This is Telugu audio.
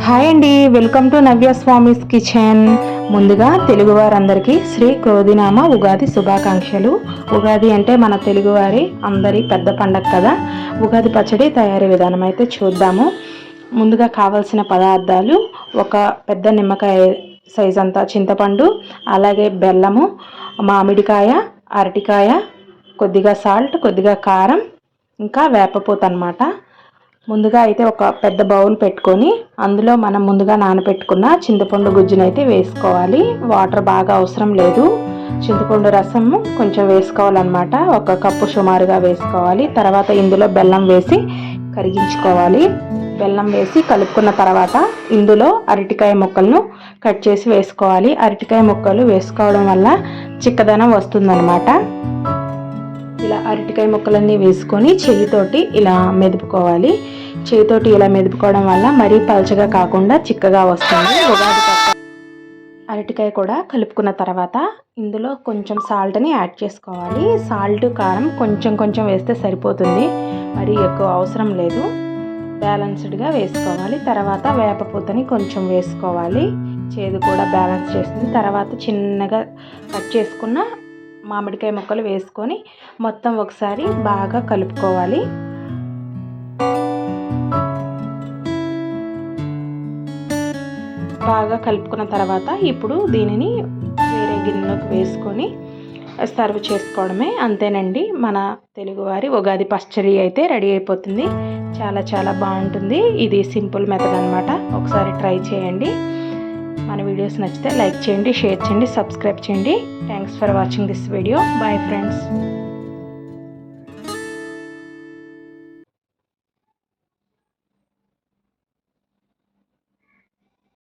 హాయ్ అండి, welcome to Navya Swami's kitchen. ముందుగా తెలుగువారందరికీ శ్రీ క్రోధినామ ఉగాది శుభాకాంక్షలు. ఉగాది అంటే మన తెలుగువారి అందరి పెద్ద పండగ కదా. ఉగాది పచ్చడి తయారీ విధానం అయితే చూద్దాము. ముందుగా కావలసిన పదార్థాలు: ఒక పెద్ద నిమ్మకాయ సైజ్ అంతా చింతపండు, అలాగే బెల్లము, మామిడికాయ, అరటికాయ, కొద్దిగా సాల్ట్, కొద్దిగా కారం, ఇంకా వేపపూత అన్నమాట. ముందుగా అయితే ఒక పెద్ద బౌల్ పెట్టుకొని అందులో మనం ముందుగా నానబెట్టుకున్న చింతపండు గుజ్జునైతే వేసుకోవాలి. వాటర్ బాగా అవసరం లేదు, చింతపండు రసం కొంచెం వేసుకోవాలన్నమాట. ఒక కప్పు సుమారుగా వేసుకోవాలి. తర్వాత ఇందులో బెల్లం వేసి కరిగించుకోవాలి. బెల్లం వేసి కలుపుకున్న తర్వాత ఇందులో అరటికాయ ముక్కలను కట్ చేసి వేసుకోవాలి. అరటికాయ ముక్కలు వేసుకోవడం వల్ల చిక్కదనం వస్తుందన్నమాట. ఇలా అరటికాయ ముక్కలన్నీ వేసుకొని చెయ్యితోటి ఇలా మెదుపుకోవాలి. చేతితోటి ఇలా మెదుపుకోవడం వల్ల మరీ పలచగా కాకుండా చిక్కగా వస్తుంది. ఉగాది అరటికాయ కూడా కలుపుకున్న తర్వాత ఇందులో కొంచెం సాల్ట్ని యాడ్ చేసుకోవాలి. సాల్ట్ కారం కొంచెం కొంచెం వేస్తే సరిపోతుంది, మరీ ఎక్కువ అవసరం లేదు. బ్యాలెన్స్డ్గా వేసుకోవాలి. తర్వాత వేపపూతని కొంచెం వేసుకోవాలి, చేదు కూడా బ్యాలెన్స్ చేస్తుంది. తర్వాత చిన్నగా కట్ చేసుకున్న మామిడికాయ ముక్కలు వేసుకొని మొత్తం ఒకసారి బాగా కలుపుకోవాలి. బాగా కలుపుకున్న తర్వాత ఇప్పుడు దీనిని వేరే గిన్నెలోకి వేసుకొని సర్వ్ చేసుకోవడమే. అంతేనండి, మన తెలుగువారి ఉగాది పచ్చడి అయితే రెడీ అయిపోతుంది. చాలా చాలా బాగుంటుంది. ఇది సింపుల్ మెథడ్ అన్నమాట. ఒకసారి ట్రై చేయండి. మన వీడియోస్ నచ్చితే లైక్ చేయండి, షేర్ చేయండి, సబ్స్క్రైబ్ చేయండి. Thanks for watching this video. Bye friends.